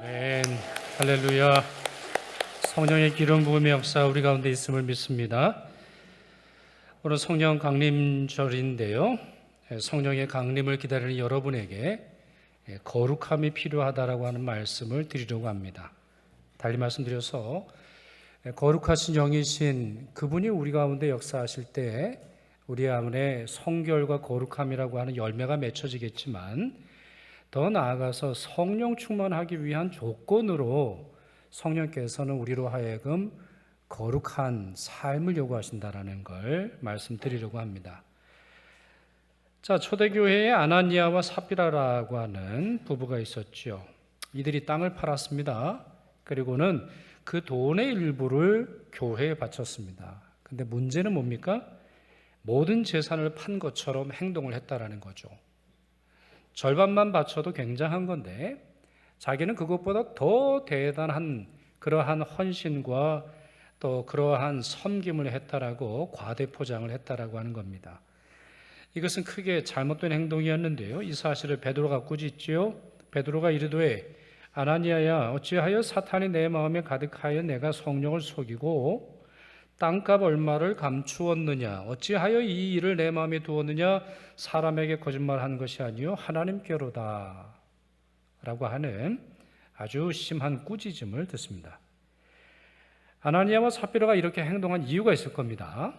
아멘. 할렐루야. 성령의 기름 부음의 역사 우리 가운데 있음을 믿습니다. 오늘 성령 강림절인데요. 성령의 강림을 기다리는 여러분에게 거룩함이 필요하다라고 하는 말씀을 드리려고 합니다. 달리 말씀드려서 거룩하신 영이신 그분이 우리 가운데 역사하실 때 우리 안에 성결과 거룩함이라고 하는 열매가 맺혀지겠지만 더 나아가서 성령 충만하기 위한 조건으로 성령께서는 우리로 하여금 거룩한 삶을 요구하신다라는 걸 말씀드리려고 합니다. 자, 초대교회에 아나니아와 삽비라라고 하는 부부가 있었죠. 이들이 땅을 팔았습니다. 그리고는 그 돈의 일부를 교회에 바쳤습니다. 근데 문제는 뭡니까? 모든 재산을 판 것처럼 행동을 했다라는 거죠. 절반만 바쳐도 굉장한 건데 자기는 그것보다 더 대단한 그러한 헌신과 또 그러한 섬김을 했다라고 과대 포장을 했다라고 하는 겁니다. 이것은 크게 잘못된 행동이었는데요. 이 사실을 베드로가 꾸짖지요. 베드로가 이르되 아나니아야 어찌하여 사탄이 내 마음에 가득하여 내가 성령을 속이고 땅값 얼마를 감추었느냐 어찌하여 이 일을 내 마음에 두었느냐 사람에게 거짓말한 것이 아니요 하나님께로다 라고 하는 아주 심한 꾸짖음을 듣습니다. 아나니아와 삽비라가 이렇게 행동한 이유가 있을 겁니다.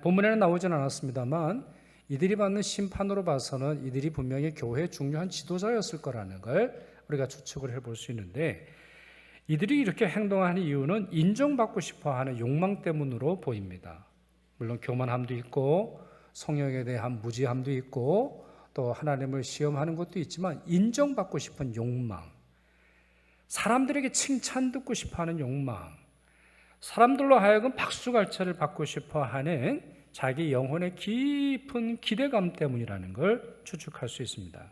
본문에는 나오진 않았습니다만 이들이 받는 심판으로 봐서는 이들이 분명히 교회의 중요한 지도자였을 거라는 걸 우리가 추측을 해볼 수 있는데 이들이 이렇게 행동하는 이유는 인정받고 싶어하는 욕망 때문으로 보입니다. 물론 교만함도 있고 성령에 대한 무지함도 있고 또 하나님을 시험하는 것도 있지만 인정받고 싶은 욕망, 사람들에게 칭찬 듣고 싶어하는 욕망, 사람들로 하여금 박수갈채를 받고 싶어하는 자기 영혼의 깊은 기대감 때문이라는 걸 추측할 수 있습니다.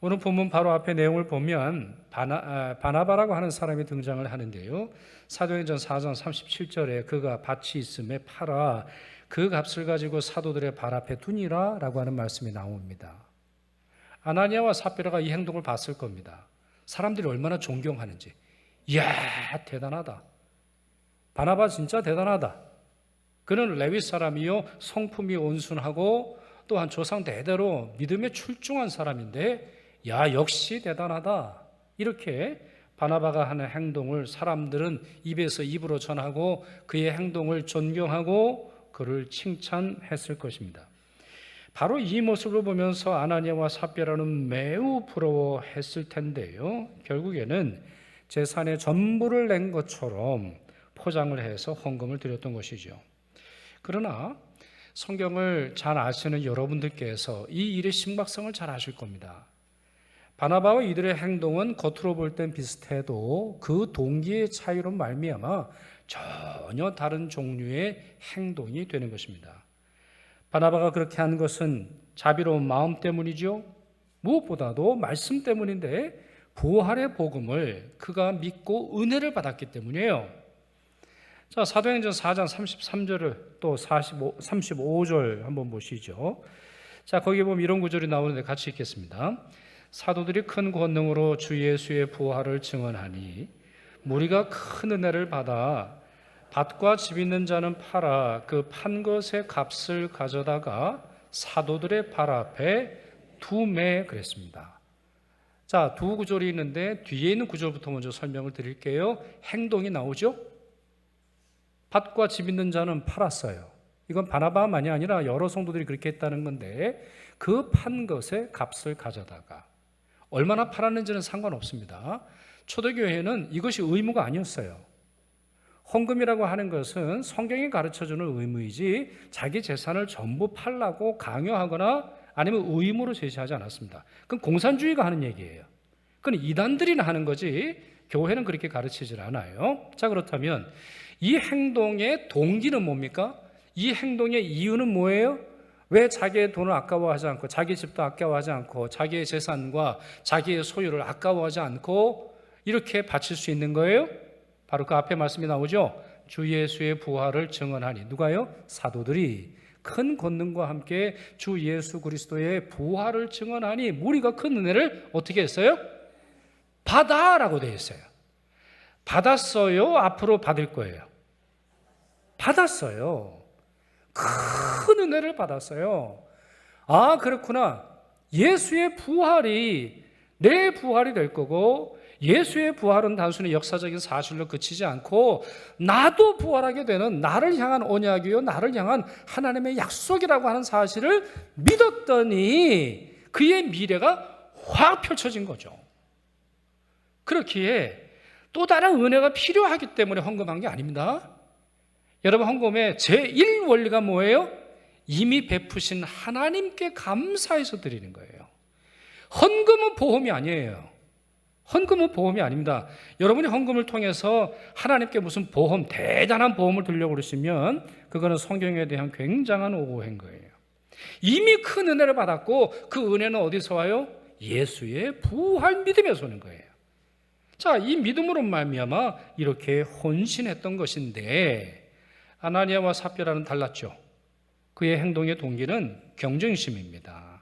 오늘 본문 바로 앞에 내용을 보면 바나바라고 하는 사람이 등장을 하는데요. 사도행전 4장 37절에 그가 밭이 있음에 팔아 그 값을 가지고 사도들의 발 앞에 두니라 라고 하는 말씀이 나옵니다. 아나니아와 삽비라가 이 행동을 봤을 겁니다. 사람들이 얼마나 존경하는지. 이야 대단하다. 바나바 진짜 대단하다. 그는 레위 사람이요 성품이 온순하고 또한 조상 대대로 믿음에 출중한 사람인데 야 역시 대단하다. 이렇게 바나바가 하는 행동을 사람들은 입에서 입으로 전하고 그의 행동을 존경하고 그를 칭찬했을 것입니다. 바로 이 모습을 보면서 아나니아와 삽비라는 매우 부러워했을 텐데요. 결국에는 재산의 전부를 낸 것처럼 포장을 해서 헌금을 드렸던 것이죠. 그러나 성경을 잘 아시는 여러분들께서 이 일의 심각성을 잘 아실 겁니다. 바나바와 이들의 행동은 겉으로 볼 땐 비슷해도 그 동기의 차이로 말미암아 전혀 다른 종류의 행동이 되는 것입니다. 바나바가 그렇게 한 것은 자비로운 마음 때문이죠. 무엇보다도 말씀 때문인데 부활의 복음을 그가 믿고 은혜를 받았기 때문이에요. 자, 사도행전 4장 33절을 또 35절 한번 보시죠. 자, 거기에 보면 이런 구절이 나오는데 같이 읽겠습니다. 사도들이 큰 권능으로 주 예수의 부활을 증언하니 무리가 큰 은혜를 받아 밭과 집 있는 자는 팔아 그 판 것의 값을 가져다가 사도들의 발 앞에 두매 그랬습니다. 자, 두 구절이 있는데 뒤에 있는 구절부터 먼저 설명을 드릴게요. 행동이 나오죠. 밭과 집 있는 자는 팔았어요. 이건 바나바만이 아니라 여러 성도들이 그렇게 했다는 건데 그 판 것의 값을 가져다가 얼마나 팔았는지는 상관없습니다. 초대교회는 이것이 의무가 아니었어요. 헌금이라고 하는 것은 성경이 가르쳐주는 의무이지 자기 재산을 전부 팔라고 강요하거나 아니면 의무로 제시하지 않았습니다. 그건 공산주의가 하는 얘기예요. 그건 이단들이나 하는 거지 교회는 그렇게 가르치질 않아요. 자, 그렇다면 이 행동의 동기는 뭡니까? 이 행동의 이유는 뭐예요? 왜 자기의 돈을 아까워하지 않고 자기 집도 아까워하지 않고 자기의 재산과 자기의 소유를 아까워하지 않고 이렇게 바칠 수 있는 거예요? 바로 그 앞에 말씀이 나오죠. 주 예수의 부활을 증언하니 누가요? 사도들이 큰 권능과 함께 주 예수 그리스도의 부활을 증언하니 무리가 큰 은혜를 어떻게 했어요? 받아라고 되어 있어요. 받았어요? 앞으로 받을 거예요? 받았어요. 큰 은혜를 받았어요. 아, 그렇구나. 예수의 부활이 내 부활이 될 거고, 예수의 부활은 단순히 역사적인 사실로 그치지 않고 나도 부활하게 되는, 나를 향한 언약이요, 나를 향한 하나님의 약속이라고 하는 사실을 믿었더니 그의 미래가 확 펼쳐진 거죠. 그렇기에 또 다른 은혜가 필요하기 때문에 헌금한 게 아닙니다. 여러분, 헌금의 제1원리가 뭐예요? 이미 베푸신 하나님께 감사해서 드리는 거예요. 헌금은 보험이 아니에요. 헌금은 보험이 아닙니다. 여러분이 헌금을 통해서 하나님께 무슨 보험, 대단한 보험을 들려고 그러시면 그거는 성경에 대한 굉장한 오해인 거예요. 이미 큰 은혜를 받았고 그 은혜는 어디서 와요? 예수의 부활 믿음에서 오는 거예요. 자, 이 믿음으로 말미암아 이렇게 헌신했던 것인데 아나니아와 삽비라는 달랐죠. 그의 행동의 동기는 경쟁심입니다.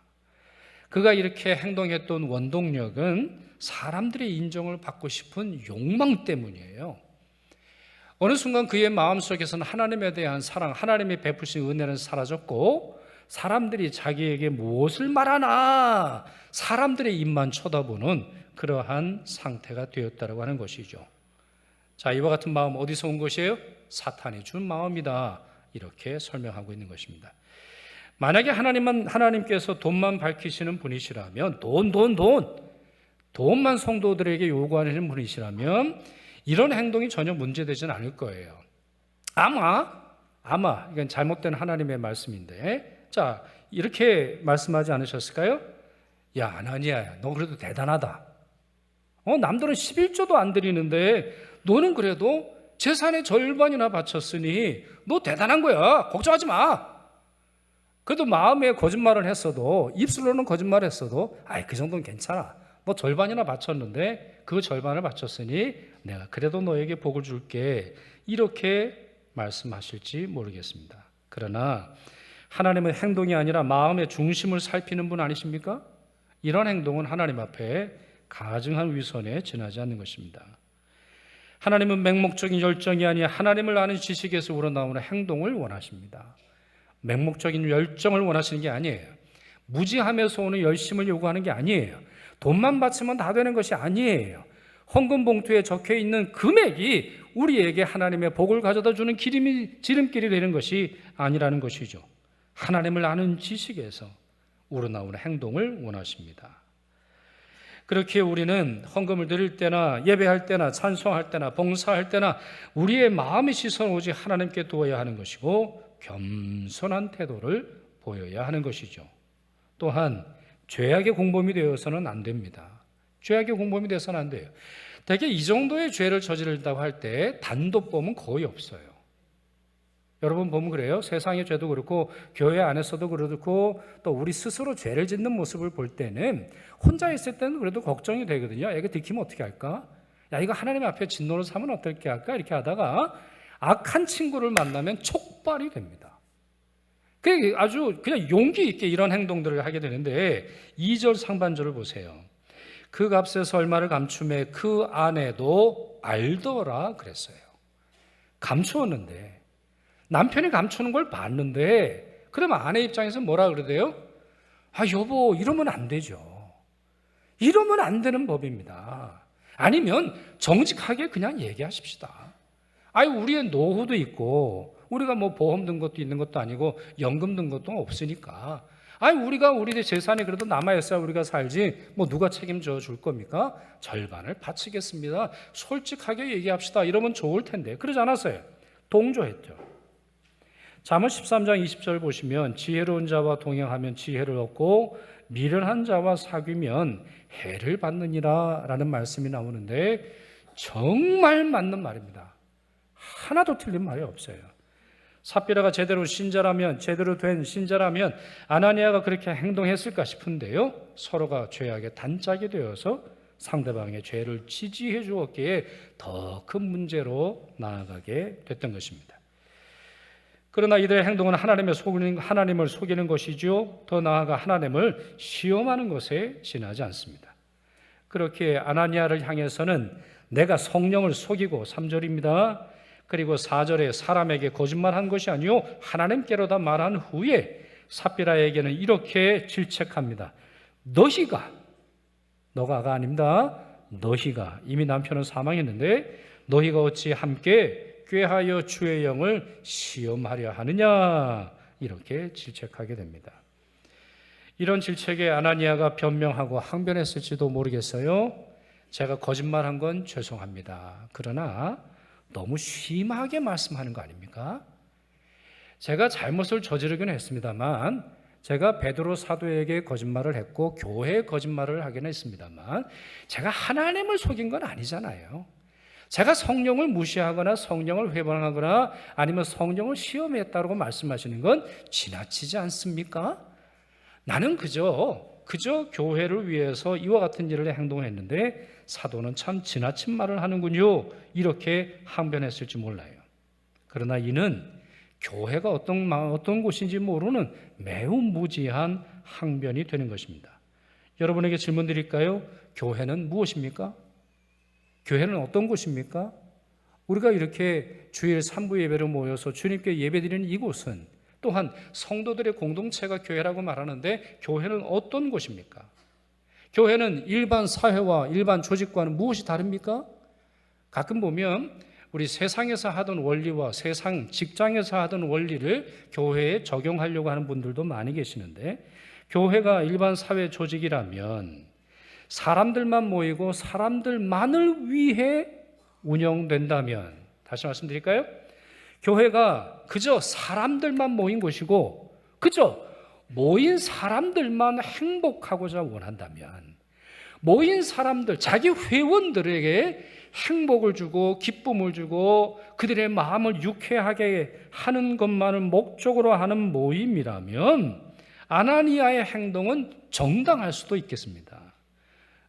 그가 이렇게 행동했던 원동력은 사람들의 인정을 받고 싶은 욕망 때문이에요. 어느 순간 그의 마음속에서는 하나님에 대한 사랑, 하나님이 베푸신 은혜는 사라졌고 사람들이 자기에게 무엇을 말하나 사람들의 입만 쳐다보는 그러한 상태가 되었다고 하는 것이죠. 자, 이와 같은 마음 어디서 온 것이에요? 사탄이 준 마음이다. 이렇게 설명하고 있는 것입니다. 만약에 하나님께서 돈만 밝히시는 분이시라면, 돈만 성도들에게 요구하는 분이시라면 이런 행동이 전혀 문제되지는 않을 거예요. 아마 이건 잘못된 하나님의 말씀인데, 자, 이렇게 말씀하지 않으셨을까요? 야, 아나니아야, 너 그래도 대단하다. 남들은 11조도 안 드리는데 너는 그래도 재산의 절반이나 바쳤으니 너 대단한 거야. 걱정하지 마. 그래도 마음에 거짓말을 했어도, 입술로는 거짓말을 했어도 그 정도는 괜찮아. 너 절반이나 바쳤는데 그 절반을 바쳤으니 내가 그래도 너에게 복을 줄게. 이렇게 말씀하실지 모르겠습니다. 그러나 하나님은 행동이 아니라 마음의 중심을 살피는 분 아니십니까? 이런 행동은 하나님 앞에 가증한 위선에 지나지 않는 것입니다. 하나님은 맹목적인 열정이 아니라 하나님을 아는 지식에서 우러나오는 행동을 원하십니다. 맹목적인 열정을 원하시는 게 아니에요. 무지함에서 오는 열심을 요구하는 게 아니에요. 돈만 바치면 다 되는 것이 아니에요. 헌금 봉투에 적혀 있는 금액이 우리에게 하나님의 복을 가져다 주는 지름길이 되는 것이 아니라는 것이죠. 하나님을 아는 지식에서 우러나오는 행동을 원하십니다. 그렇게 우리는 헌금을 드릴 때나 예배할 때나 찬송할 때나 봉사할 때나 우리의 마음의 시선을 오직 하나님께 두어야 하는 것이고 겸손한 태도를 보여야 하는 것이죠. 또한 죄악의 공범이 되어서는 안 됩니다. 죄악의 공범이 되어서는 안 돼요. 대개 이 정도의 죄를 저지른다고 할 때 단독범은 거의 없어요. 여러분 보면 그래요. 세상의 죄도 그렇고 교회 안에서도 그렇고 또 우리 스스로 죄를 짓는 모습을 볼 때는 혼자 있을 때는 그래도 걱정이 되거든요. 이거 들키면 어떻게 할까? 야, 이거 하나님 앞에 진노를 삼으면 어떻게 할까? 이렇게 하다가 악한 친구를 만나면 촉발이 됩니다. 아주 그냥 용기 있게 이런 행동들을 하게 되는데 2절 상반절을 보세요. 그 값에서 얼마를 감추매 그 아내도 알더라 그랬어요. 감추었는데 남편이 감추는 걸 봤는데 그러면 아내 입장에서 뭐라 그러대요? 여보, 이러면 안 되죠. 이러면 안 되는 법입니다. 아니면 정직하게 그냥 얘기하십시다. 우리의 노후도 있고 우리가 뭐 보험 든 것도 있는 것도 아니고 연금 든 것도 없으니까 우리의 재산이 그래도 남아있어야 우리가 살지 뭐 누가 책임져 줄 겁니까? 절반을 바치겠습니다. 솔직하게 얘기합시다. 이러면 좋을 텐데 그러지 않았어요. 동조했죠. 잠언 13장 20절 보시면 지혜로운 자와 동행하면 지혜를 얻고 미련한 자와 사귀면 해를 받느니라 라는 말씀이 나오는데 정말 맞는 말입니다. 하나도 틀린 말이 없어요. 삽비라가 제대로 된 신자라면 아나니아가 그렇게 행동했을까 싶은데요. 서로가 죄악의 단짝이 되어서 상대방의 죄를 지지해 주었기에 더 큰 문제로 나아가게 됐던 것입니다. 그러나 이들의 행동은 하나님을 속이는 것이죠. 더 나아가 하나님을 시험하는 것에 지나지 않습니다. 그렇게 아나니아를 향해서는 내가 성령을 속이고 3절입니다. 그리고 4절에 사람에게 거짓말한 것이 아니요 하나님께로다 말한 후에 삽비라에게는 이렇게 질책합니다. 너가가 아닙니다. 너희가 이미 남편은 사망했는데 너희가 어찌 함께 꾀하여 주의 영을 시험하려 하느냐 이렇게 질책하게 됩니다. 이런 질책에 아나니아가 변명하고 항변했을지도 모르겠어요. 제가 거짓말한 건 죄송합니다. 그러나 너무 심하게 말씀하는 거 아닙니까? 제가 잘못을 저지르긴 했습니다만 제가 베드로 사도에게 거짓말을 했고 교회에 거짓말을 하긴 했습니다만 제가 하나님을 속인 건 아니잖아요. 제가 성령을 무시하거나 성령을 회방하거나 아니면 성령을 시험했다고 말씀하시는 건 지나치지 않습니까? 나는 그저 교회를 위해서 이와 같은 일을 행동했는데 사도는 참 지나친 말을 하는군요. 이렇게 항변했을지 몰라요. 그러나 이는 교회가 어떤 곳인지 모르는 매우 무지한 항변이 되는 것입니다. 여러분에게 질문 드릴까요? 교회는 무엇입니까? 교회는 어떤 곳입니까? 우리가 이렇게 주일 3부 예배로 모여서 주님께 예배드리는 이곳은 또한 성도들의 공동체가 교회라고 말하는데 교회는 어떤 곳입니까? 교회는 일반 사회와 일반 조직과는 무엇이 다릅니까? 가끔 보면 우리 세상에서 하던 원리와 세상 직장에서 하던 원리를 교회에 적용하려고 하는 분들도 많이 계시는데 교회가 일반 사회 조직이라면 사람들만 모이고 사람들만을 위해 운영된다면 다시 말씀드릴까요? 교회가 그저 사람들만 모인 곳이고 그저 모인 사람들만 행복하고자 원한다면 모인 사람들, 자기 회원들에게 행복을 주고 기쁨을 주고 그들의 마음을 유쾌하게 하는 것만을 목적으로 하는 모임이라면 아나니아의 행동은 정당할 수도 있겠습니다.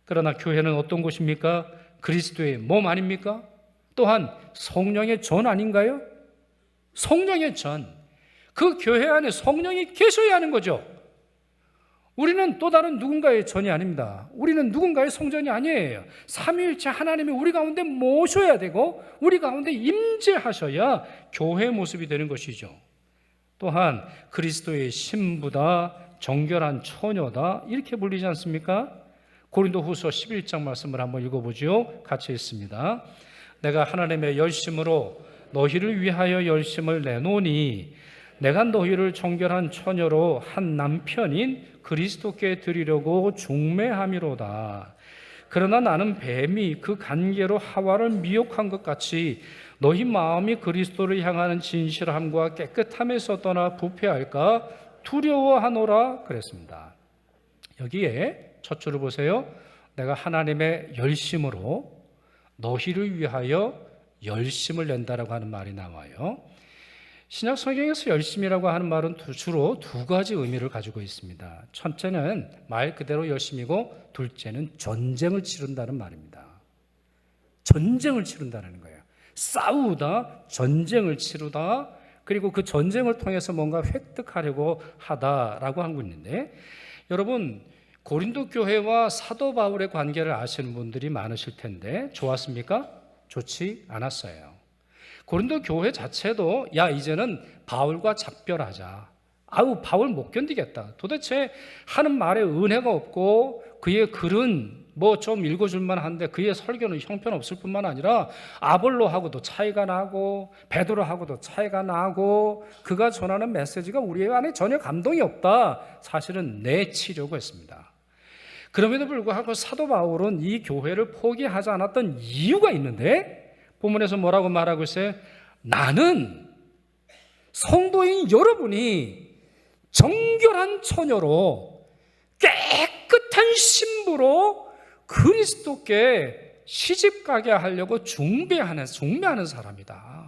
그러나 교회는 어떤 곳입니까? 그리스도의 몸 아닙니까? 또한 성령의 전 아닌가요? 성령의 전. 그 교회 안에 성령이 계셔야 하는 거죠. 우리는 또 다른 누군가의 전이 아닙니다. 우리는 누군가의 성전이 아니에요. 삼위일체 하나님이 우리 가운데 모셔야 되고 우리 가운데 임재하셔야 교회의 모습이 되는 것이죠. 또한 그리스도의 신부다, 정결한 처녀다 이렇게 불리지 않습니까? 고린도후서 11장 말씀을 한번 읽어보죠. 같이 읽습니다. 내가 하나님의 열심으로 너희를 위하여 열심을 내노니 내가 너희를 정결한 처녀로 한 남편인 그리스도께 드리려고 중매함이로다. 그러나 나는 뱀이 그 간계로 하와를 미혹한 것 같이 너희 마음이 그리스도를 향하는 진실함과 깨끗함에서 떠나 부패할까 두려워하노라 그랬습니다. 여기에 첫 줄을 보세요. 내가 하나님의 열심으로 너희를 위하여 열심을 낸다라고 하는 말이 나와요. 신약 성경에서 열심이라고 하는 말은 주로 두 가지 의미를 가지고 있습니다. 첫째는 말 그대로 열심이고 둘째는 전쟁을 치른다는 말입니다. 전쟁을 치른다는 거예요. 싸우다, 전쟁을 치르다, 그리고 그 전쟁을 통해서 뭔가 획득하려고 하다라고 하고 있는데 여러분 고린도 교회와 사도 바울의 관계를 아시는 분들이 많으실 텐데 좋았습니까? 좋지 않았어요. 고린도 교회 자체도 이제는 바울과 작별하자. 바울 못 견디겠다. 도대체 하는 말에 은혜가 없고 그의 글은 뭐 좀 읽어줄만 한데 그의 설교는 형편없을 뿐만 아니라 아볼로하고도 차이가 나고 베드로하고도 차이가 나고 그가 전하는 메시지가 우리 안에 전혀 감동이 없다. 사실은 내치려고 했습니다. 그럼에도 불구하고 사도 바울은 이 교회를 포기하지 않았던 이유가 있는데 본문에서 뭐라고 말하고 있어요? 나는 성도인 여러분이 정결한 처녀로 깨끗한 신부로 그리스도께 시집가게 하려고 중매하는 사람이다.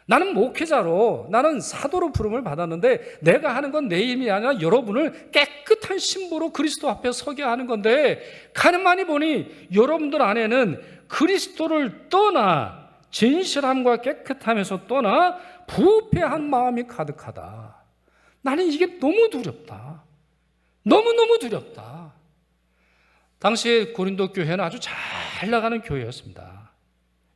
나는 목회자로 나는 사도로 부름을 받았는데 내가 하는 건 내 힘이 아니라 여러분을 깨끗한 신부로 그리스도 앞에 서게 하는 건데 가만히 보니 여러분들 안에는 그리스도를 떠나 진실함과 깨끗함에서 떠나 부패한 마음이 가득하다. 나는 이게 너무 두렵다. 너무너무 두렵다. 당시에 고린도 교회는 아주 잘 나가는 교회였습니다.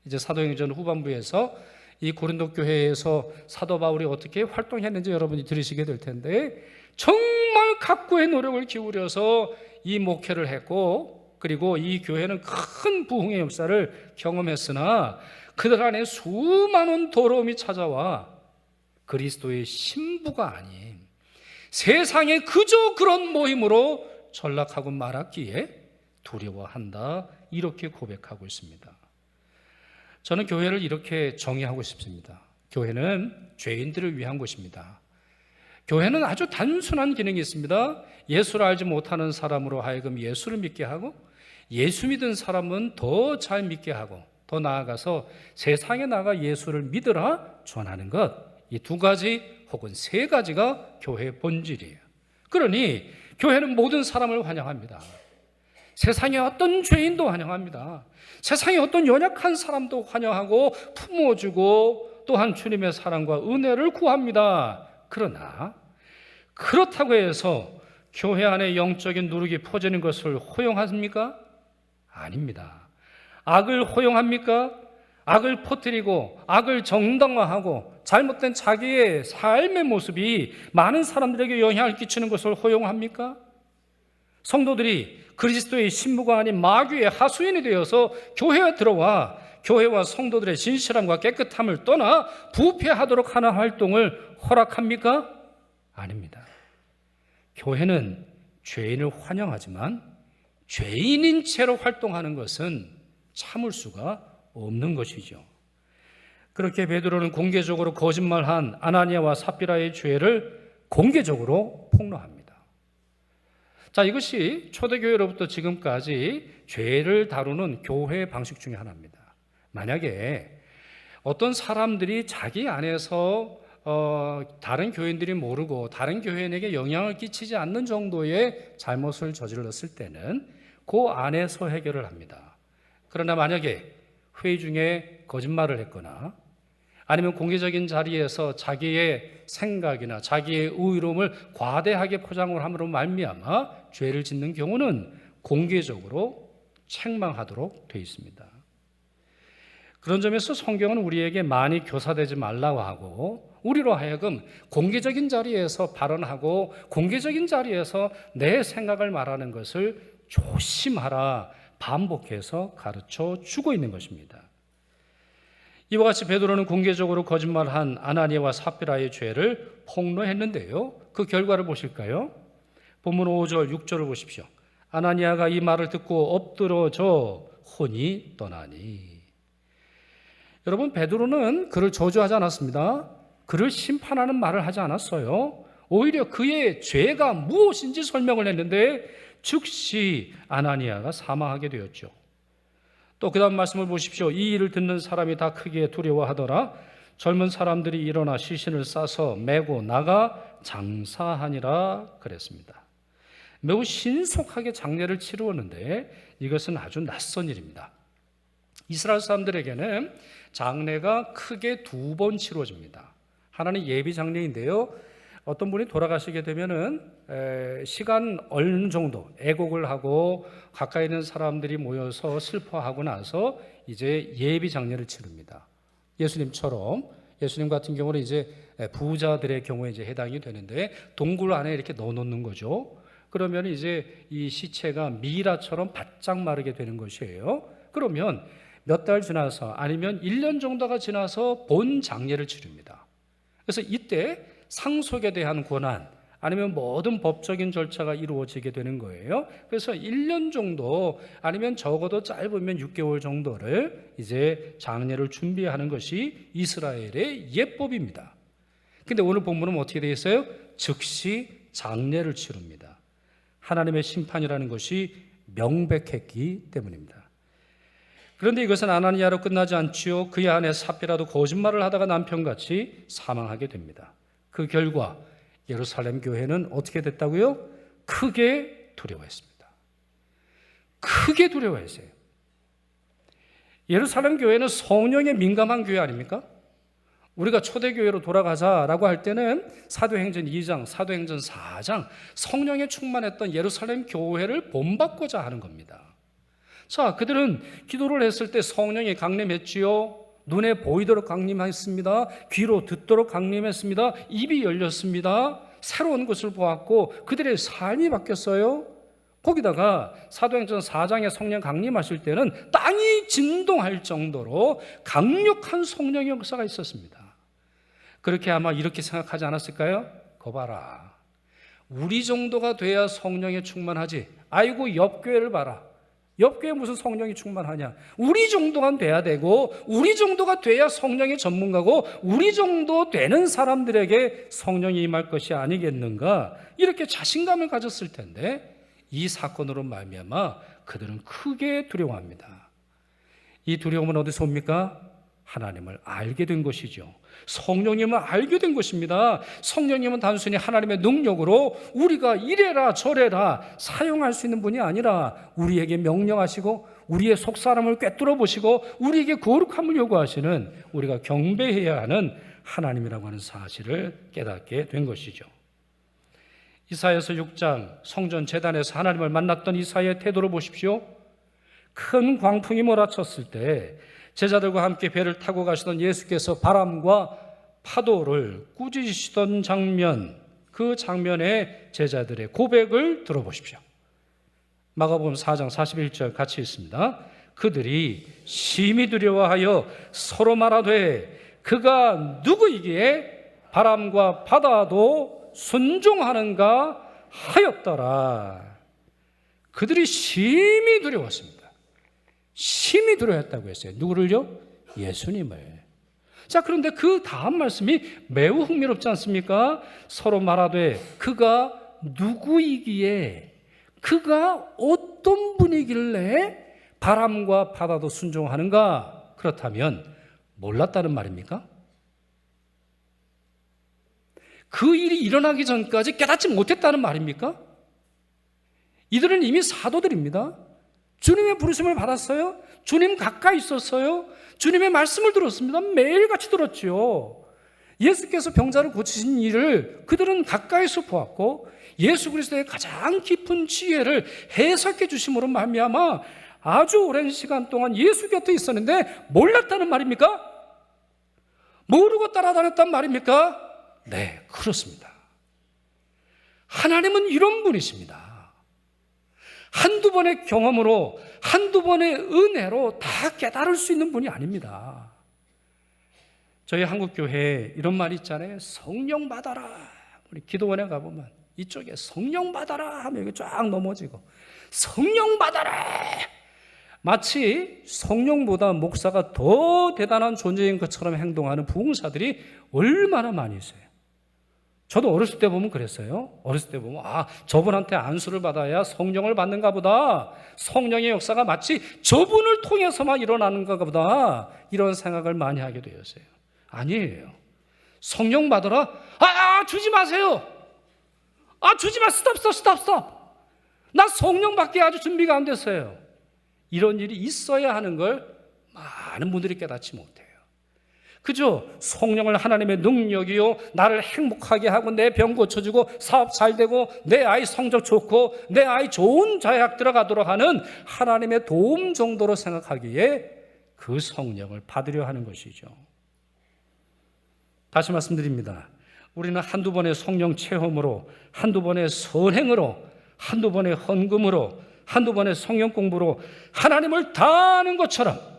이제 사도행전 후반부에서 이 고린도 교회에서 사도 바울이 어떻게 활동했는지 여러분이 들으시게 될 텐데, 정말 각고의 노력을 기울여서 이 목회를 했고, 그리고 이 교회는 큰 부흥의 역사를 경험했으나 그들 안에 수많은 더러움이 찾아와 그리스도의 신부가 아닌 세상에 그저 그런 모임으로 전락하고 말았기에 두려워한다, 이렇게 고백하고 있습니다. 저는 교회를 이렇게 정의하고 싶습니다. 교회는 죄인들을 위한 곳입니다. 교회는 아주 단순한 기능이 있습니다. 예수를 알지 못하는 사람으로 하여금 예수를 믿게 하고, 예수 믿은 사람은 더 잘 믿게 하고, 더 나아가서 세상에 나가 예수를 믿으라 전하는 것, 이 두 가지 혹은 세 가지가 교회의 본질이에요. 그러니 교회는 모든 사람을 환영합니다. 세상의 어떤 죄인도 환영합니다. 세상의 어떤 연약한 사람도 환영하고 품어주고, 또한 주님의 사랑과 은혜를 구합니다. 그러나 그렇다고 해서 교회 안에 영적인 누룩이 퍼지는 것을 허용합니까? 아닙니다. 악을 허용합니까? 악을 퍼뜨리고 악을 정당화하고 잘못된 자기의 삶의 모습이 많은 사람들에게 영향을 끼치는 것을 허용합니까? 성도들이 그리스도의 신부가 아닌 마귀의 하수인이 되어서 교회에 들어와 교회와 성도들의 진실함과 깨끗함을 떠나 부패하도록 하는 활동을 허락합니까? 아닙니다. 교회는 죄인을 환영하지만 죄인인 채로 활동하는 것은 참을 수가 없는 것이죠. 그렇게 베드로는 공개적으로 거짓말한 아나니아와 삽비라의 죄를 공개적으로 폭로합니다. 자, 이것이 초대교회로부터 지금까지 죄를 다루는 교회의 방식 중에 하나입니다. 만약에 어떤 사람들이 자기 안에서 다른 교인들이 모르고 다른 교인에게 영향을 끼치지 않는 정도의 잘못을 저질렀을 때는 그 안에서 해결을 합니다. 그러나 만약에 회의 중에 거짓말을 했거나 아니면 공개적인 자리에서 자기의 생각이나 자기의 의로움을 과대하게 포장을 함으로 말미암아 죄를 짓는 경우는 공개적으로 책망하도록 되어 있습니다. 그런 점에서 성경은 우리에게 많이 교사되지 말라고 하고, 우리로 하여금 공개적인 자리에서 발언하고 공개적인 자리에서 내 생각을 말하는 것을 조심하라 반복해서 가르쳐 주고 있는 것입니다. 이와 같이 베드로는 공개적으로 거짓말한 아나니아와 삽비라의 죄를 폭로했는데요, 그 결과를 보실까요? 본문 5절 6절을 보십시오. 아나니아가 이 말을 듣고 엎드러져 혼이 떠나니. 여러분, 베드로는 그를 저주하지 않았습니다. 그를 심판하는 말을 하지 않았어요. 오히려 그의 죄가 무엇인지 설명을 했는데 즉시 아나니아가 사망하게 되었죠. 또 그 다음 말씀을 보십시오. 이 일을 듣는 사람이 다 크게 두려워하더라. 젊은 사람들이 일어나 시신을 싸서 메고 나가 장사하니라 그랬습니다. 매우 신속하게 장례를 치루었는데 이것은 아주 낯선 일입니다. 이스라엘 사람들에게는 장례가 크게 두 번 치루어집니다. 하나는 예비 장례인데요, 어떤 분이 돌아가시게 되면은 시간 어느 정도 애곡을 하고 가까이 있는 사람들이 모여서 슬퍼하고 나서 이제 예비 장례를 치릅니다. 예수님처럼, 예수님 같은 경우는 이제 부자들의 경우에 이제 해당이 되는데 동굴 안에 이렇게 넣어놓는 거죠. 그러면 이제 이 시체가 미라처럼 바짝 마르게 되는 것이에요. 그러면 몇 달 지나서 아니면 1년 정도가 지나서 본 장례를 치릅니다. 그래서 이때 상속에 대한 권한 아니면 모든 법적인 절차가 이루어지게 되는 거예요. 그래서 1년 정도 아니면 적어도 짧으면 6개월 정도를 이제 장례를 준비하는 것이 이스라엘의 예법입니다. 근데 오늘 본문은 어떻게 되어 있어요? 즉시 장례를 치릅니다. 하나님의 심판이라는 것이 명백했기 때문입니다. 그런데 이것은 아나니아로 끝나지 않지요. 그의 아내 삽비라도 거짓말을 하다가 남편같이 사망하게 됩니다. 그 결과 예루살렘 교회는 어떻게 됐다고요? 크게 두려워했습니다. 크게 두려워했어요. 예루살렘 교회는 성령에 민감한 교회 아닙니까? 우리가 초대교회로 돌아가자라고 할 때는 사도행전 2장, 사도행전 4장 성령에 충만했던 예루살렘 교회를 본받고자 하는 겁니다. 자, 그들은 기도를 했을 때 성령이 강림했지요. 눈에 보이도록 강림했습니다. 귀로 듣도록 강림했습니다. 입이 열렸습니다. 새로운 것을 보았고 그들의 삶이 바뀌었어요. 거기다가 사도행전 4장에 성령 강림하실 때는 땅이 진동할 정도로 강력한 성령의 역사가 있었습니다. 그렇게 아마 이렇게 생각하지 않았을까요? 거 봐라, 우리 정도가 돼야 성령에 충만하지. 아이고 옆교회를 봐라, 옆교회 무슨 성령이 충만하냐. 우리 정도가 돼야 되고 우리 정도가 돼야 성령의 전문가고 우리 정도 되는 사람들에게 성령이 임할 것이 아니겠는가, 이렇게 자신감을 가졌을 텐데 이 사건으로 말미암아 그들은 크게 두려워합니다. 이 두려움은 어디서 옵니까? 하나님을 알게 된 것이죠. 성령님을 알게 된 것입니다. 성령님은 단순히 하나님의 능력으로 우리가 이래라 저래라 사용할 수 있는 분이 아니라 우리에게 명령하시고 우리의 속사람을 꿰뚫어 보시고 우리에게 거룩함을 요구하시는, 우리가 경배해야 하는 하나님이라고 하는 사실을 깨닫게 된 것이죠. 이사야서 6장 성전 제단에서 하나님을 만났던 이사야의 태도를 보십시오. 큰 광풍이 몰아쳤을 때 제자들과 함께 배를 타고 가시던 예수께서 바람과 파도를 꾸짖으시던 장면, 그 장면의 제자들의 고백을 들어보십시오. 마가복음 4장 41절 같이 읽습니다. 그들이 심히 두려워하여 서로 말하되 그가 누구이기에 바람과 바다도 순종하는가 하였더라. 그들이 심히 두려웠습니다. 심히 두려워했다고 했어요. 누구를요? 예수님을. 자, 그런데 그 다음 말씀이 매우 흥미롭지 않습니까? 서로 말하되 그가 누구이기에, 그가 어떤 분이길래 바람과 바다도 순종하는가? 그렇다면 몰랐다는 말입니까? 그 일이 일어나기 전까지 깨닫지 못했다는 말입니까? 이들은 이미 사도들입니다. 주님의 부르심을 받았어요. 주님 가까이 있었어요. 주님의 말씀을 들었습니다. 매일같이 들었지요. 예수께서 병자를 고치신 일을 그들은 가까이서 보았고 예수 그리스도의 가장 깊은 지혜를 해석해 주심으로 말미암아 아주 오랜 시간 동안 예수 곁에 있었는데 몰랐다는 말입니까? 모르고 따라다녔단 말입니까? 네, 그렇습니다. 하나님은 이런 분이십니다. 한두 번의 경험으로, 한두 번의 은혜로 다 깨달을 수 있는 분이 아닙니다. 저희 한국교회에 이런 말이 있잖아요. 성령 받아라. 우리 기도원에 가보면 이쪽에 성령 받아라 하면 여기 쫙 넘어지고 성령 받아라. 마치 성령보다 목사가 더 대단한 존재인 것처럼 행동하는 부흥사들이 얼마나 많이 있어요. 저도 어렸을 때 보면 그랬어요. 어렸을 때 보면 저분한테 안수를 받아야 성령을 받는가 보다, 성령의 역사가 마치 저분을 통해서만 일어나는가 보다, 이런 생각을 많이 하게 되었어요. 아니에요. 성령 받으라? 주지 마세요. 주지 마. 스톱. 나 성령 받기 아주 준비가 안 됐어요. 이런 일이 있어야 하는 걸 많은 분들이 깨닫지 못해요. 그죠? 성령을 하나님의 능력이요, 나를 행복하게 하고 내 병 고쳐주고 사업 잘 되고 내 아이 성적 좋고 내 아이 좋은 대학 들어가도록 하는 하나님의 도움 정도로 생각하기에 그 성령을 받으려 하는 것이죠. 다시 말씀드립니다. 우리는 한두 번의 성령 체험으로, 한두 번의 선행으로, 한두 번의 헌금으로, 한두 번의 성령 공부로 하나님을 다 아는 것처럼,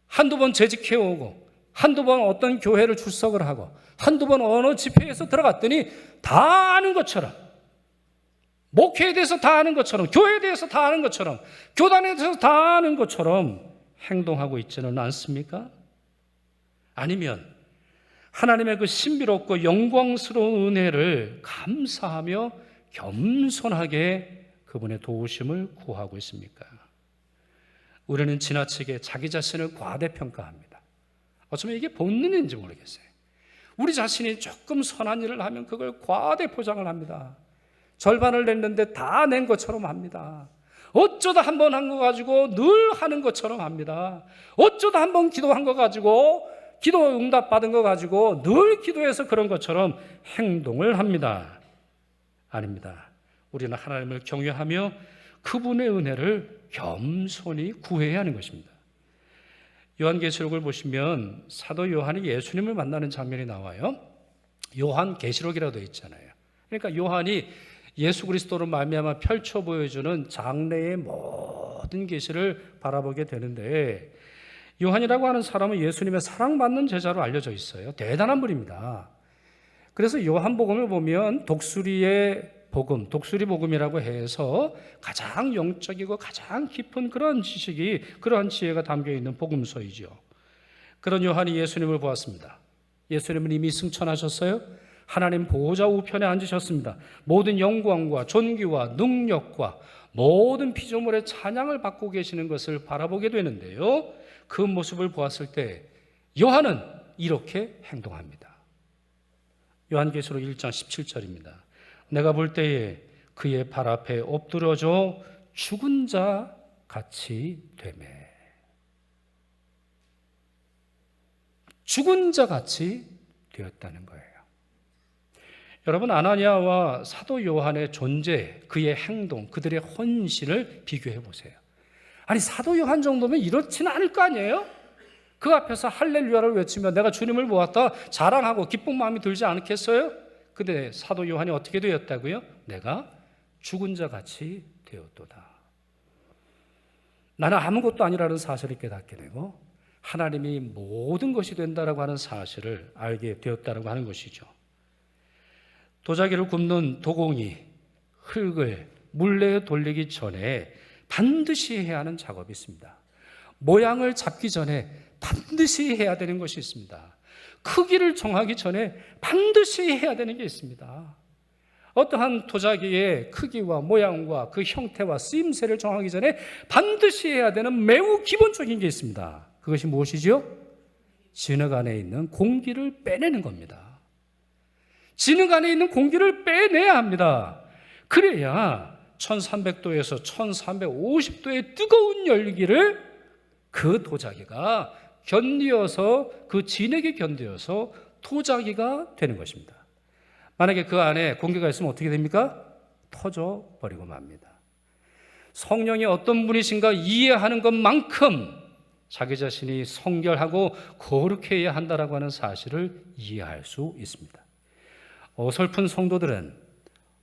한두 번 재직해오고 한두 번 어떤 교회를 출석을 하고 한두 번 어느 집회에서 들어갔더니 다 아는 것처럼, 목회에 대해서 다 아는 것처럼, 교회에 대해서 다 아는 것처럼, 교단에 대해서 다 아는 것처럼 행동하고 있지는 않습니까? 아니면 하나님의 그 신비롭고 영광스러운 은혜를 감사하며 겸손하게 그분의 도우심을 구하고 있습니까? 우리는 지나치게 자기 자신을 과대평가합니다. 어쩌면 이게 본능인지 모르겠어요. 우리 자신이 조금 선한 일을 하면 그걸 과대포장을 합니다. 절반을 냈는데 다 낸 것처럼 합니다. 어쩌다 한 번 한 거 가지고 늘 하는 것처럼 합니다. 어쩌다 한 번 기도한 거 가지고, 기도 응답받은 거 가지고 늘 기도해서 그런 것처럼 행동을 합니다. 아닙니다. 우리는 하나님을 경외하며 그분의 은혜를 겸손히 구해야 하는 것입니다. 요한계시록을 보시면 사도 요한이 예수님을 만나는 장면이 나와요. 요한계시록이라고 되어 있잖아요. 그러니까 요한이 예수 그리스도로 말미암아 펼쳐 보여주는 장래의 모든 계시를 바라보게 되는데, 요한이라고 하는 사람은 예수님의 사랑받는 제자로 알려져 있어요. 대단한 분입니다. 그래서 요한복음을 보면 독수리의 복음, 독수리 복음이라고 해서 가장 영적이고 가장 깊은 그런 지식이, 그러한 지혜가 담겨 있는 복음서이죠. 그런 요한이 예수님을 보았습니다. 예수님은 이미 승천하셨어요. 하나님 보호자 우편에 앉으셨습니다. 모든 영광과 존귀와 능력과 모든 피조물의 찬양을 받고 계시는 것을 바라보게 되는데요, 그 모습을 보았을 때 요한은 이렇게 행동합니다. 요한계시록 1장 17절입니다. 내가 볼 때에 그의 발 앞에 엎드려져 죽은 자 같이 되매. 죽은 자 같이 되었다는 거예요. 여러분, 아나니아와 사도 요한의 존재, 그의 행동, 그들의 헌신을 비교해 보세요. 아니, 사도 요한 정도면 이렇지는 않을 거 아니에요? 그 앞에서 할렐루야를 외치며 내가 주님을 보았다 자랑하고 기쁜 마음이 들지 않겠어요? 근데 사도 요한이 어떻게 되었다고요? 내가 죽은 자 같이 되었도다. 나는 아무것도 아니라는 사실을 깨닫게 되고 하나님이 모든 것이 된다라고 하는 사실을 알게 되었다라고 하는 것이죠. 도자기를 굽는 도공이 흙을 물레에 돌리기 전에 반드시 해야 하는 작업이 있습니다. 모양을 잡기 전에 반드시 해야 되는 것이 있습니다. 크기를 정하기 전에 반드시 해야 되는 게 있습니다. 어떠한 도자기의 크기와 모양과 그 형태와 쓰임새를 정하기 전에 반드시 해야 되는 매우 기본적인 게 있습니다. 그것이 무엇이죠? 진흙 안에 있는 공기를 빼내는 겁니다. 진흙 안에 있는 공기를 빼내야 합니다. 그래야 1300도에서 1350도의 뜨거운 열기를 그 도자기가 견디어서, 그 진액이 견디어서 도자기가 되는 것입니다. 만약에 그 안에 공기가 있으면 어떻게 됩니까? 터져버리고 맙니다. 성령이 어떤 분이신가 이해하는 것만큼 자기 자신이 성결하고 거룩해야 한다라고 하는 사실을 이해할 수 있습니다. 어설픈 성도들은,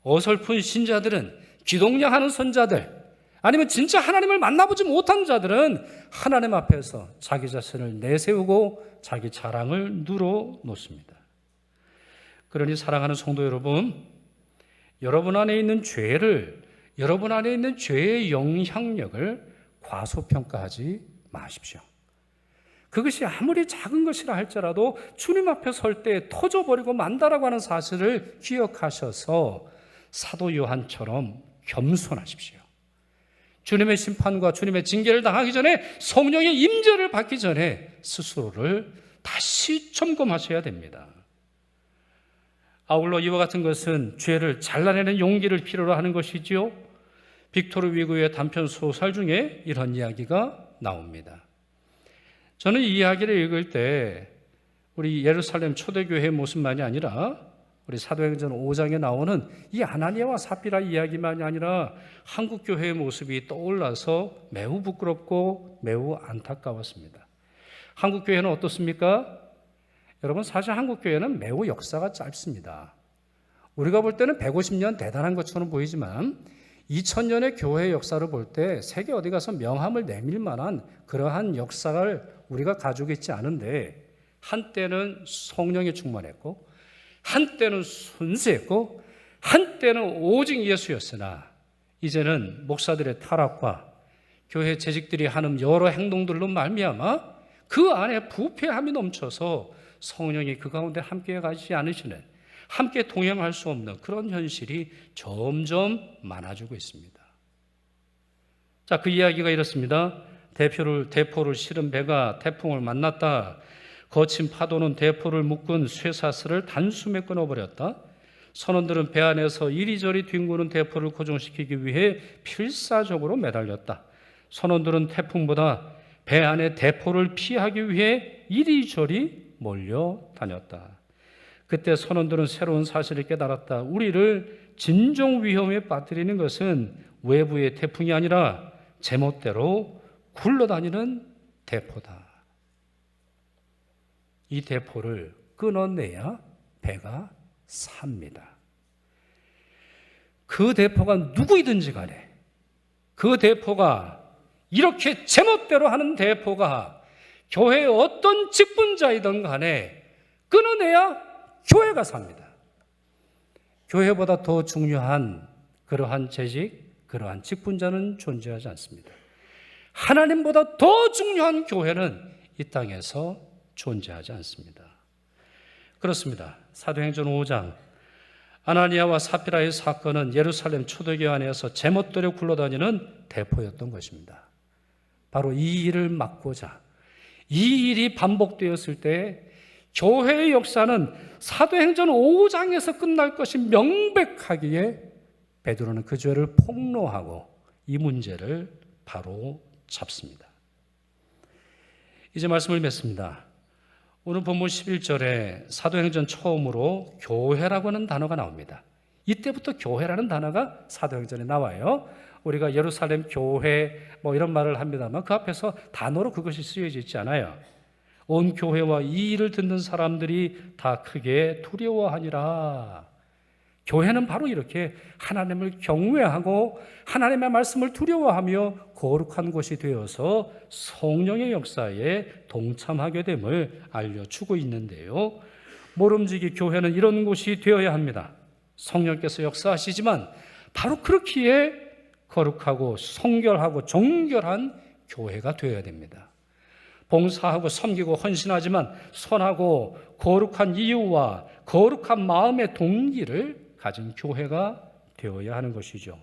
어설픈 신자들은, 기독량하는 선자들, 아니면 진짜 하나님을 만나보지 못한 자들은 하나님 앞에서 자기 자신을 내세우고 자기 자랑을 누러놓습니다. 그러니 사랑하는 성도 여러분, 여러분 안에 있는 죄를, 여러분 안에 있는 죄의 영향력을 과소평가하지 마십시오. 그것이 아무리 작은 것이라 할지라도 주님 앞에 설 때 터져버리고 만다라고 하는 사실을 기억하셔서 사도 요한처럼 겸손하십시오. 주님의 심판과 주님의 징계를 당하기 전에, 성령의 임재를 받기 전에 스스로를 다시 점검하셔야 됩니다. 아울러 이와 같은 것은 죄를 잘라내는 용기를 필요로 하는 것이지요. 빅토르 위고의 단편 소설 중에 이런 이야기가 나옵니다. 저는 이 이야기를 읽을 때 우리 예루살렘 초대교회의 모습만이 아니라 우리 사도행전 5장에 나오는 이 아나니아와 삽비라 이야기만이 아니라 한국교회의 모습이 떠올라서 매우 부끄럽고 매우 안타까웠습니다. 한국교회는 어떻습니까? 여러분, 사실 한국교회는 매우 역사가 짧습니다. 우리가 볼 때는 150년 대단한 것처럼 보이지만 2000년의 교회의 역사를 볼 때 세계 어디 가서 명함을 내밀 만한 그러한 역사를 우리가 가지고 있지 않은데, 한때는 성령에 충만했고 한때는 순수했고 한때는 오직 예수였으나 이제는 목사들의 타락과 교회 재직들이 하는 여러 행동들로 말미암아 그 안에 부패함이 넘쳐서 성령이 그 가운데 함께 가지 않으시는, 함께 동행할 수 없는 그런 현실이 점점 많아지고 있습니다. 자, 그 이야기가 이렇습니다. 대포를 실은 배가 태풍을 만났다. 거친 파도는 대포를 묶은 쇠사슬을 단숨에 끊어버렸다. 선원들은 배 안에서 이리저리 뒹구는 대포를 고정시키기 위해 필사적으로 매달렸다. 선원들은 태풍보다 배 안에 대포를 피하기 위해 이리저리 몰려다녔다. 그때 선원들은 새로운 사실을 깨달았다. 우리를 진정 위험에 빠뜨리는 것은 외부의 태풍이 아니라 제멋대로 굴러다니는 대포다. 이 대포를 끊어내야 배가 삽니다. 그 대포가 누구이든지 간에 그 대포가 이렇게 제멋대로 하는 대포가 교회의 어떤 직분자이든 간에 끊어내야 교회가 삽니다. 교회보다 더 중요한 그러한 재직, 그러한 직분자는 존재하지 않습니다. 하나님보다 더 중요한 교회는 이 땅에서 존재하지 않습니다. 그렇습니다. 사도행전 5장 아나니아와 사피라의 사건은 예루살렘 초대교회 안에서 제멋대로 굴러다니는 대포였던 것입니다. 바로 이 일을 막고자 이 일이 반복되었을 때 교회의 역사는 사도행전 5장에서 끝날 것이 명백하기에 베드로는 그 죄를 폭로하고 이 문제를 바로 잡습니다. 이제 말씀을 맺습니다. 오늘 본문 11절에 사도행전 처음으로 교회라고 하는 단어가 나옵니다. 이때부터 교회라는 단어가 사도행전에 나와요. 우리가 예루살렘 교회 이런 말을 합니다만 그 앞에서 단어로 그것이 쓰여져 있지 않아요. 온 교회와 이 일을 듣는 사람들이 다 크게 두려워하니라. 교회는 바로 이렇게 하나님을 경외하고 하나님의 말씀을 두려워하며 거룩한 곳이 되어서 성령의 역사에 동참하게 됨을 알려주고 있는데요. 모름지기 교회는 이런 곳이 되어야 합니다. 성령께서 역사하시지만 바로 그렇기에 거룩하고 성결하고 정결한 교회가 되어야 됩니다. 봉사하고 섬기고 헌신하지만 선하고 거룩한 이유와 거룩한 마음의 동기를 가진 교회가 되어야 하는 것이죠.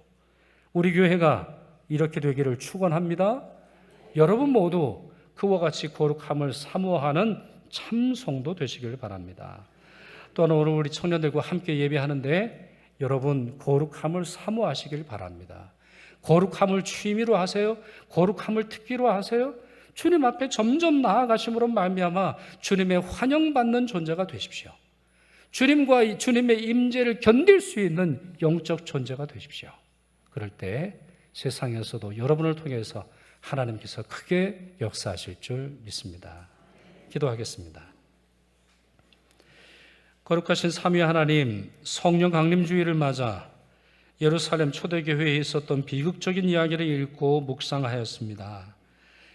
우리 교회가 이렇게 되기를 축원합니다. 여러분 모두 그와 같이 거룩함을 사모하는 참 성도 되시길 바랍니다. 또한 오늘 우리 청년들과 함께 예배하는데 여러분 거룩함을 사모하시길 바랍니다. 거룩함을 취미로 하세요. 거룩함을 특기로 하세요. 주님 앞에 점점 나아가심으로 말미암아 주님의 환영받는 존재가 되십시오. 주님과 주님의 임재를 견딜 수 있는 영적 존재가 되십시오. 그럴 때 세상에서도 여러분을 통해서 하나님께서 크게 역사하실 줄 믿습니다. 기도하겠습니다. 거룩하신 삼위 하나님, 성령 강림 주일을 맞아 예루살렘 초대교회에 있었던 비극적인 이야기를 읽고 묵상하였습니다.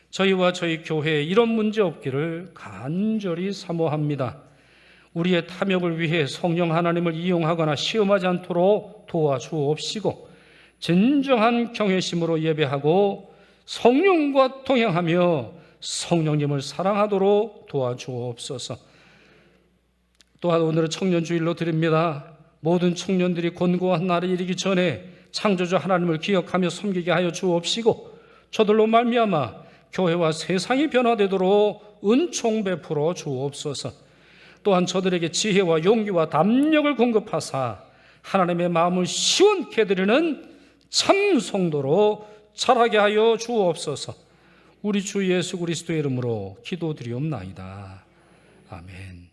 저희와 저희 교회에 이런 문제 없기를 간절히 사모합니다. 우리의 탐욕을 위해 성령 하나님을 이용하거나 시험하지 않도록 도와주옵시고 진정한 경외심으로 예배하고 성령과 동행하며 성령님을 사랑하도록 도와주옵소서. 또한 오늘은 청년주일로 드립니다. 모든 청년들이 권고한 날이 이르기 전에 창조주 하나님을 기억하며 섬기게 하여 주옵시고 저들로 말미암아 교회와 세상이 변화되도록 은총 베풀어 주옵소서. 또한 저들에게 지혜와 용기와 담력을 공급하사 하나님의 마음을 시원케 드리는 참 성도로 자라게 하여 주옵소서. 우리 주 예수 그리스도의 이름으로 기도드리옵나이다. 아멘.